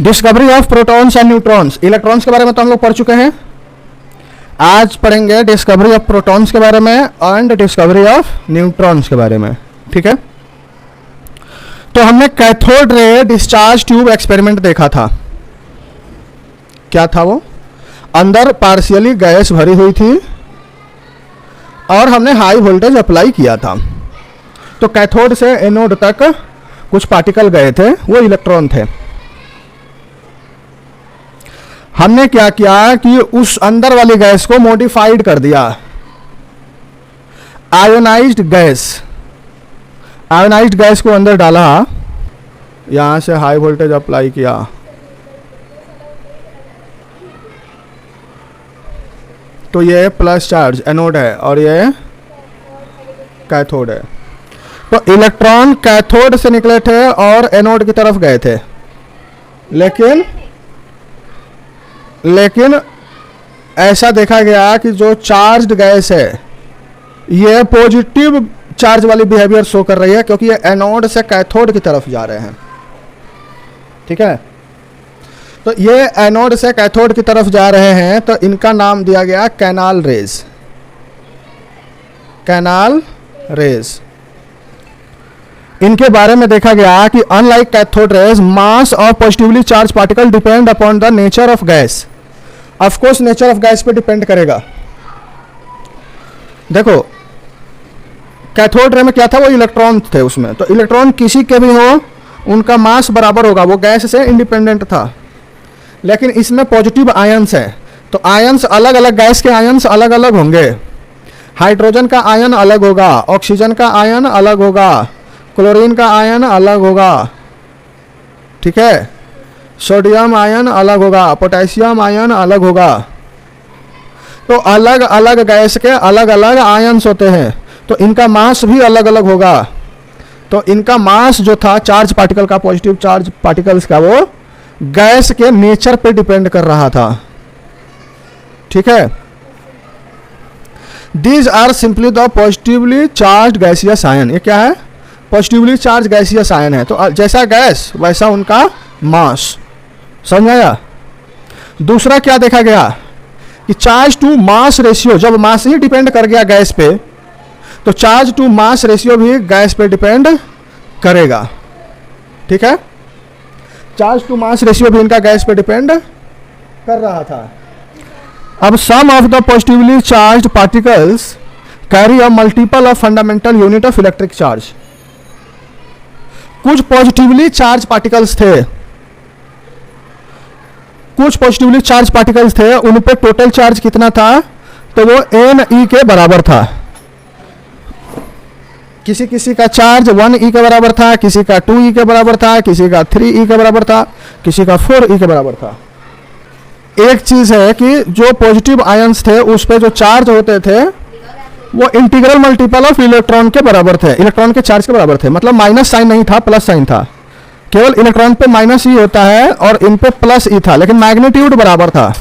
Discovery of protons and neutrons. Electrons के बारे में तो हम लोग पढ़ चुके हैं, आज पढ़ेंगे डिस्कवरी ऑफ प्रोटॉन्स के बारे में एंड डिस्कवरी ऑफ न्यूट्रॉन्स के बारे में। ठीक है, तो हमने cathode ray discharge tube experiment देखा था। क्या था वो? अंदर पार्शियली गैस भरी हुई थी और हमने हाई वोल्टेज अप्लाई किया था। तो कैथोड से एनोड तक कुछ पार्टिकल गए थे, वो इलेक्ट्रॉन थे। हमने क्या किया कि उस अंदर वाली गैस को मॉडिफाइड कर दिया, आयोनाइज्ड गैस। आयोनाइज्ड गैस को अंदर डाला, यहां से हाई वोल्टेज अप्लाई किया, तो ये प्लस चार्ज एनोड है और ये कैथोड है। तो इलेक्ट्रॉन कैथोड से निकले थे और एनोड की तरफ गए थे, लेकिन ऐसा देखा गया कि जो चार्ज्ड गैस है ये पॉजिटिव चार्ज वाली बिहेवियर शो कर रही है, क्योंकि ये एनोड से कैथोड की तरफ जा रहे हैं। ठीक है, तो ये एनोड से कैथोड की तरफ जा रहे हैं, तो इनका नाम दिया गया कैनाल रेज। कैनाल रेज, इनके बारे में देखा गया कि unlike cathode rays, mass of positively charge particle depend upon the nature of gas. Of course nature of gas पे डिपेंड करेगा। देखो कैथोड रे में क्या था, वो इलेक्ट्रॉन थे उसमें, तो इलेक्ट्रॉन किसी के भी हो उनका मास बराबर होगा, वो गैस से इंडिपेंडेंट था। लेकिन इसमें पॉजिटिव आयंस है, तो आयंस अलग अलग, गैस के आयंस अलग अलग होंगे। हाइड्रोजन का आयन अलग होगा, ऑक्सीजन का आयन अलग होगा, क्लोरीन का आयन अलग होगा। ठीक है, सोडियम आयन अलग होगा, पोटेशियम आयन अलग होगा। तो अलग अलग गैस के अलग अलग आयंस होते हैं, तो इनका मास भी अलग अलग होगा। तो इनका मास जो था चार्ज पार्टिकल का, पॉजिटिव चार्ज पार्टिकल्स का, वो गैस के नेचर पे डिपेंड कर रहा था। ठीक है, these are simply the positively charged gaseous ion. ये क्या है? पॉजिटिवली चार्ज गैसियस आयन है। तो जैसा गैस वैसा उनका मास। समझ आया? दूसरा क्या देखा गया कि चार्ज टू मास रेशियो, जब मास ही डिपेंड कर गया गैस पे, तो चार्ज टू मास रेशियो भी गैस पे डिपेंड करेगा। ठीक है, चार्ज टू मास रेशियो भी इनका गैस पे डिपेंड कर रहा था। अब some of the positively charge particles carry a multiple of fundamental unit of electric charge. कुछ पॉजिटिवली चार्ज पार्टिकल्स थे, कुछ पॉजिटिवली चार्ज पार्टिकल्स थे, उन पे टोटल चार्ज कितना था, तो वो NE के बराबर था। किसी किसी का चार्ज 1E के बराबर था, किसी का 2E के बराबर था, किसी का 3E के बराबर था, किसी का 4E के बराबर था। एक चीज है कि जो पॉजिटिव आयंस थे उस पे जो चार्ज होते थे वो इंटीग्रल मल्टीपल ऑफ इलेक्ट्रॉन के बराबर थे, इलेक्ट्रॉन के चार्ज के बराबर थे। मतलब माइनस साइन नहीं था, प्लस साइन था। केवल इलेक्ट्रॉन पे माइनस ई होता है और इन पे प्लस ई था, लेकिन मैग्नीट्यूड बराबर था।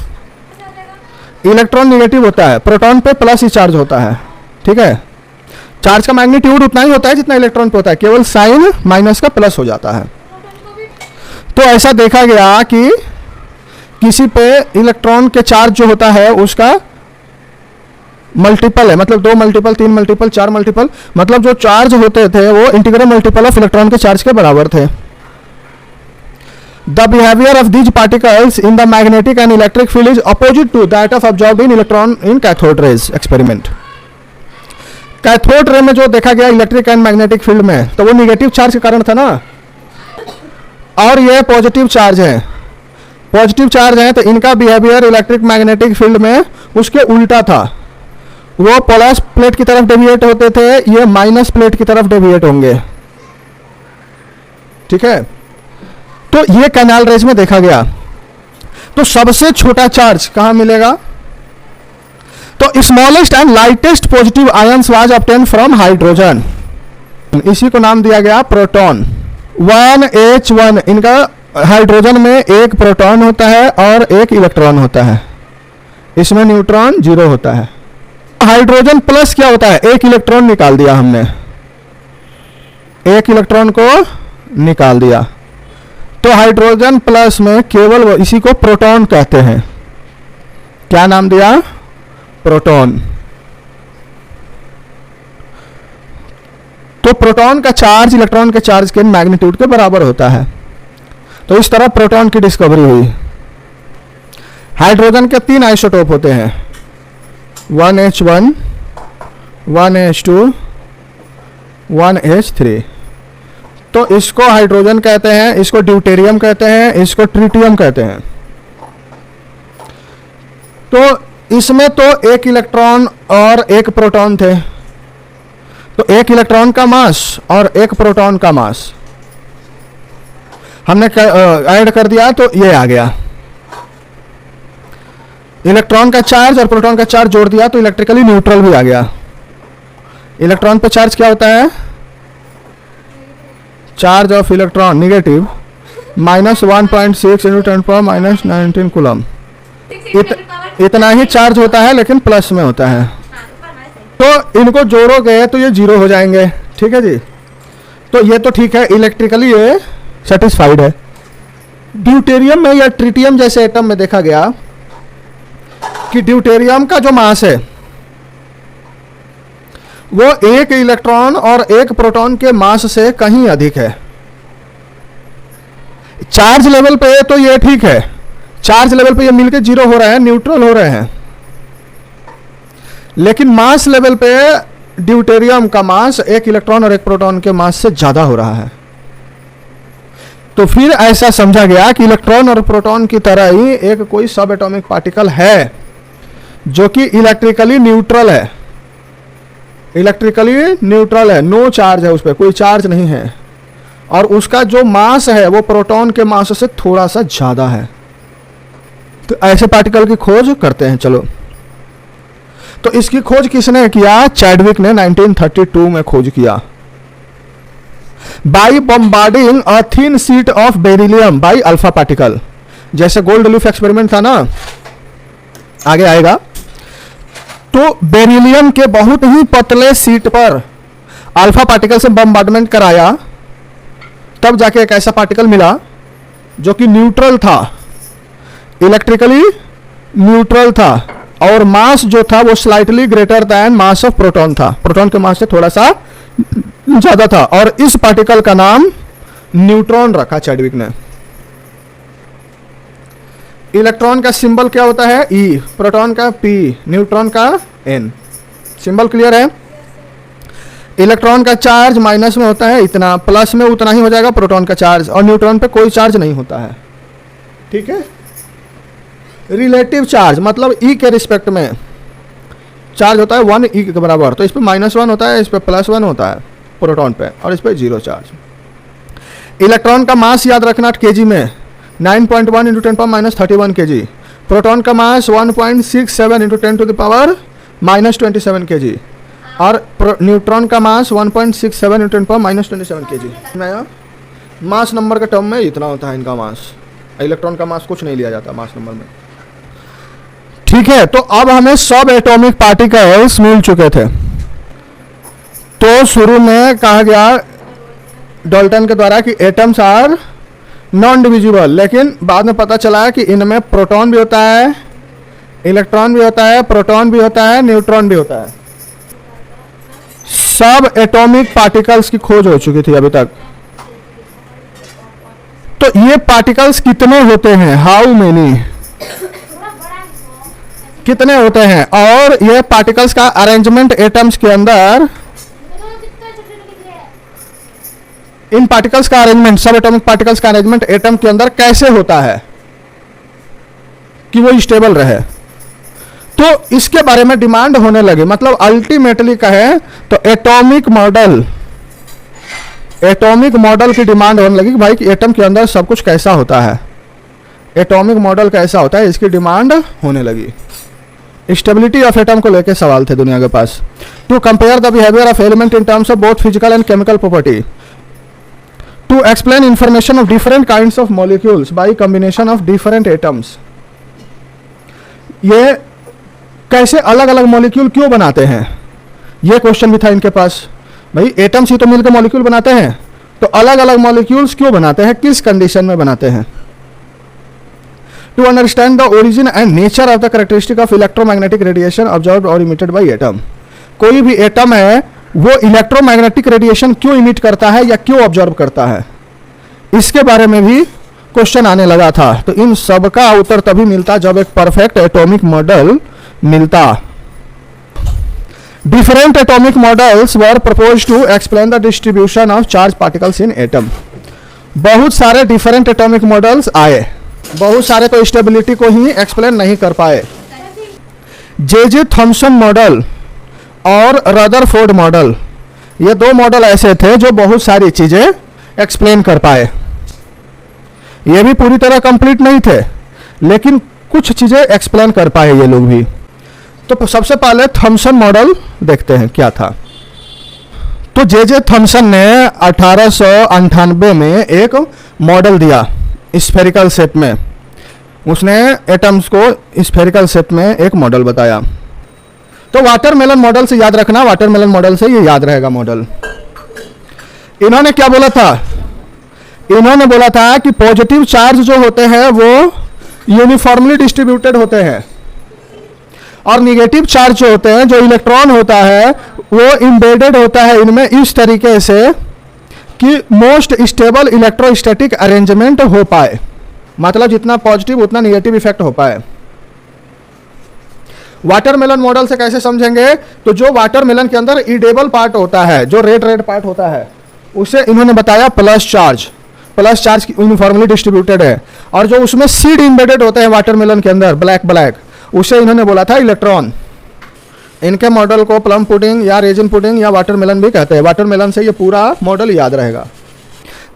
इलेक्ट्रॉन निगेटिव होता है, प्रोटॉन पे प्लस ई चार्ज होता है। ठीक है, चार्ज का मैग्नीट्यूड उतना ही होता है जितना इलेक्ट्रॉन पे होता है, केवल साइन माइनस का प्लस हो जाता है। तो ऐसा देखा गया कि किसी पे इलेक्ट्रॉन के चार्ज जो होता है उसका मल्टीपल है, मतलब 2 मल्टीपल, 3 मल्टीपल, 4 मल्टीपल, मतलब जो चार्ज होते थे वो इंटीग्रल मल्टीपल ऑफ इलेक्ट्रॉन के चार्ज के बराबर थे। The behavior of these particles in the magnetic and electric field is opposite to that of observed in electron in cathode rays experiment. Cathode ray में जो देखा गया इलेक्ट्रिक एंड मैग्नेटिक फील्ड में, तो वो निगेटिव चार्ज के कारण था ना, और ये पॉजिटिव चार्ज है। पॉजिटिव चार्ज है तो इनका बिहेवियर इलेक्ट्रिक मैग्नेटिक फील्ड में उसके उल्टा था। वो प्लस प्लेट की तरफ डेविएट होते थे, ये माइनस प्लेट की तरफ डेविएट होंगे। ठीक है, तो ये कैनाल रेज में देखा गया। तो सबसे छोटा चार्ज कहां मिलेगा, तो smallest and lightest positive ions was obtain from hydrogen. इसी को नाम दिया गया प्रोटॉन। 1H1, इनका हाइड्रोजन में एक प्रोटॉन होता है और एक इलेक्ट्रॉन होता है, इसमें न्यूट्रॉन 0 होता है। हाइड्रोजन प्लस क्या होता है, एक इलेक्ट्रॉन निकाल दिया हमने, एक इलेक्ट्रॉन को निकाल दिया। तो हाइड्रोजन प्लस में केवल इसी को प्रोटॉन कहते हैं। क्या नाम दिया? प्रोटॉन। तो प्रोटॉन का चार्ज इलेक्ट्रॉन के चार्ज के मैग्नीट्यूड के बराबर होता है। तो इस तरह प्रोटॉन की डिस्कवरी हुई। हाइड्रोजन के 3 आइसोटोप होते हैं, 1H1, 1H2, 1H3। तो इसको हाइड्रोजन कहते हैं, इसको ड्यूटेरियम कहते हैं, इसको ट्रिटियम कहते हैं। तो इसमें तो एक इलेक्ट्रॉन और एक प्रोटॉन थे, तो एक इलेक्ट्रॉन का मास और एक प्रोटॉन का मास हमने ऐड कर दिया, तो ये आ गया। इलेक्ट्रॉन का चार्ज और प्रोटॉन का चार्ज जोड़ दिया तो इलेक्ट्रिकली न्यूट्रल भी आ गया। इलेक्ट्रॉन पे चार्ज क्या होता है? Charge of electron negative -1.6 × 10⁻⁻19 coulomb. इतना ही चार्ज होता है लेकिन प्लस में होता है। तो इनको जोड़ोगे तो ये 0 हो जाएंगे। ठीक है जी। तो ये तो ठीक है, इलेक्ट्रिकली ये सेटिस्फाइड है। ड्यूटेरियम में या ट्रिटियम जैसे एटम में देखा गया कि ड्यूटेरियम का जो मास है वो एक इलेक्ट्रॉन और एक प्रोटॉन के मास से कहीं अधिक है। चार्ज लेवल पे तो ये ठीक है, चार्ज लेवल पे ये मिलके 0 हो रहे हैं, न्यूट्रल हो रहे हैं। लेकिन मास लेवल पे ड्यूटेरियम का मास एक इलेक्ट्रॉन और एक प्रोटॉन के मास से ज्यादा हो रहा है। तो फिर ऐसा समझा गया कि इलेक्ट्रॉन और प्रोटॉन की तरह ही एक कोई सब एटॉमिक पार्टिकल है जो कि इलेक्ट्रिकली न्यूट्रल है। इलेक्ट्रिकली न्यूट्रल है, नो चार्ज है, उस पर कोई चार्ज नहीं है, और उसका जो मास है वो प्रोटॉन के मास से थोड़ा सा ज्यादा है। तो ऐसे पार्टिकल की खोज करते हैं। चलो, तो इसकी खोज किसने किया? चैडविक ने 1932 में खोज किया। By bombarding a thin sheet of beryllium by alpha particle. जैसे गोल्ड लीफ एक्सपेरिमेंट था ना, आगे आएगा। तो बेरिलियम के बहुत ही पतले शीट पर अल्फा पार्टिकल से बम्बार्डमेंट कराया, तब जाके एक ऐसा पार्टिकल मिला जो कि न्यूट्रल था, इलेक्ट्रिकली न्यूट्रल था, और मास जो था वो slightly greater than mass of proton था। प्रोटॉन के मास से थोड़ा सा ज्यादा था, और इस पार्टिकल का नाम न्यूट्रॉन रखा चैडविक ने। इलेक्ट्रॉन का सिंबल क्या होता है? ई, प्रोटॉन का पी, न्यूट्रॉन का एन। सिंबल क्लियर है? इलेक्ट्रॉन का चार्ज माइनस में होता है इतना, प्लस में उतना ही हो जाएगा प्रोटॉन का चार्ज, और न्यूट्रॉन पे कोई चार्ज नहीं होता है। ठीक है। रिलेटिव चार्ज मतलब ई के रिस्पेक्ट में चार्ज होता है 1 ई के बराबर, तो इस पे -1 होता है, इस पे +1 होता है प्रोटॉन पे, और इस पे 0 चार्ज। इलेक्ट्रॉन का मास याद रखना केजी में 9.1 × 10⁻31 kg। प्रोटॉन का मास 1.67 × 10⁻27 kg, और न्यूट्रॉन का मास 1.67 × 10⁻27 kg। मास नंबर के टर्म में इतना होता है इनका मास। इलेक्ट्रॉन का मास कुछ नहीं लिया जाता मास नंबर में। ठीक है। तो अब हमें सब एटॉमिक पार्टिकल्स मिल चुके थे। तो शुरू में कहा गया डाल्टन के द्वारा कि एटम्स आर नॉन डिविजिबल, लेकिन बाद में पता चला कि इनमें प्रोटॉन भी होता है, इलेक्ट्रॉन भी होता है, प्रोटॉन भी होता है, न्यूट्रॉन भी होता है। सब एटॉमिक पार्टिकल्स की खोज हो चुकी थी अभी तक। तो ये पार्टिकल्स कितने होते हैं? हाउ मेनी, कितने होते हैं? और ये पार्टिकल्स का अरेंजमेंट एटम्स के अंदर, इन पार्टिकल्स का अरेंजमेंट, सब एटॉमिक पार्टिकल्स का अरेंजमेंट एटम के अंदर कैसे होता है कि वो स्टेबल रहे। तो इसके बारे में डिमांड होने लगी। मतलब अल्टीमेटली कहे तो एटॉमिक मॉडल की डिमांड होने लगी कि भाई कि एटम के अंदर सब कुछ कैसा होता है, एटॉमिक मॉडल कैसा होता है, इसकी डिमांड होने लगी। स्टेबिलिटी ऑफ एटम को लेकर सवाल थे दुनिया के पास। To compare the behaviour of element in terms of both physical and chemical property, to explain information of different kinds of molecules by combination of different atoms. ये कैसे अलग अलग मॉलिक्यूल क्यों बनाते हैं, ये क्वेश्चन भी था इनके पास। भाई एटम्स ही तो मिलकर मॉलिक्यूल बनाते हैं, तो अलग अलग मॉलिक्यूल्स क्यों बनाते हैं, किस कंडीशन में बनाते हैं? To understand the origin and nature of the characteristic of electromagnetic radiation observed और इमिटेड बाय एटम। कोई भी एटम है वो इलेक्ट्रोमैग्नेटिक रेडिएशन क्यों इमिट करता है या क्यों ऑब्जर्व करता है, इसके बारे में भी क्वेश्चन आने लगा था। तो इन सब का उत्तर तभी मिलता जब एक परफेक्ट एटॉमिक मॉडल मिलता। Different atomic models were proposed to explain the distribution of charge particles in atom. बहुत सारे डिफरेंट एटॉमिक मॉडल्स आए, बहुत सारे तो स्टेबिलिटी को ही एक्सप्लेन नहीं कर पाए। जे थॉमसन मॉडल और रदरफोर्ड मॉडल, ये दो मॉडल ऐसे थे जो बहुत सारी चीजें एक्सप्लेन कर पाए। ये भी पूरी तरह कंप्लीट नहीं थे, लेकिन कुछ चीजें एक्सप्लेन कर पाए ये लोग भी। तो सबसे पहले थॉमसन मॉडल देखते हैं क्या था। तो जे थॉमसन ने 1898 में एक मॉडल दिया स्फेरिकल शेप में। उसने एटम्स को स्फेरिकल शेप में एक मॉडल बताया। तो वाटरमेलन मॉडल से याद रखना, वाटरमेलन मॉडल से ये याद रहेगा मॉडल। इन्होंने क्या बोला था? इन्होंने बोला था कि पॉजिटिव चार्ज जो होते हैं वो यूनिफॉर्मली डिस्ट्रीब्यूटेड होते हैं और निगेटिव चार्ज जो होते हैं, जो इलेक्ट्रॉन होता है, वो एम्बेडेड होता है इनमें इस तरीके से कि मोस्ट स्टेबल इलेक्ट्रोस्टैटिक अरेंजमेंट हो पाए। मतलब जितना पॉजिटिव उतना निगेटिव इफेक्ट हो पाए। वाटरमेलन मॉडल से कैसे समझेंगे? तो जो वाटरमेलन के अंदर ईडेबल पार्ट होता है, जो रेड पार्ट होता है, उसे इन्होंने बताया प्लस चार्ज यूनिफॉर्मली डिस्ट्रीब्यूटेड है। और जो उसमें सीड एम्बेडेड होते हैं वाटरमेलन के अंदर ब्लैक, उसे इन्होंने बोला था इलेक्ट्रॉन। इनके मॉडल को प्लम पुडिंग या रेजिन पुडिंग या वाटरमेलन भी कहते हैं। वाटरमेलन से ये पूरा मॉडल याद रहेगा।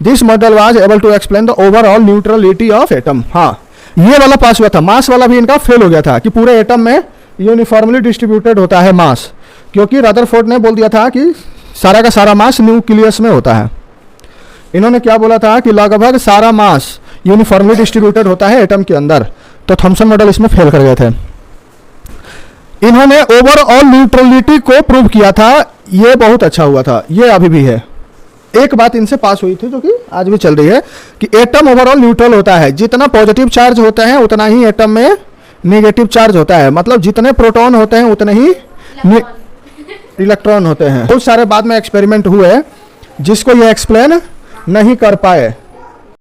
This model was able to explain the overall neutrality of atom. हाँ, ये वाला पास हुआ था। मास वाला भी इनका फेल हो गया था कि पूरे एटम में यूनिफॉर्मली डिस्ट्रीब्यूटेड होता है मास, क्योंकि रदरफोर्ड ने बोल दिया था कि सारा का सारा मास न्यूक्लियस में होता है। इन्होंने क्या बोला था कि लगभग सारा मास यूनिफॉर्मली डिस्ट्रीब्यूटेड होता है एटम के अंदर। तो थॉमसन मॉडल इसमें फेल कर गए थे। इन्होंने ओवरऑल न्यूट्रलिटी को प्रूव किया था, ये बहुत अच्छा हुआ था। ये अभी भी है। एक बात इनसे पास हुई थी जो कि आज भी चल रही है कि एटम ओवरऑल न्यूट्रल होता है। जितना पॉजिटिव चार्ज होता है उतना ही एटम में नेगेटिव चार्ज होता है। मतलब जितने प्रोटॉन होते हैं उतने ही इलेक्ट्रॉन होते हैं। बहुत सारे बाद में एक्सपेरिमेंट हुए जिसको ये एक्सप्लेन नहीं कर पाए।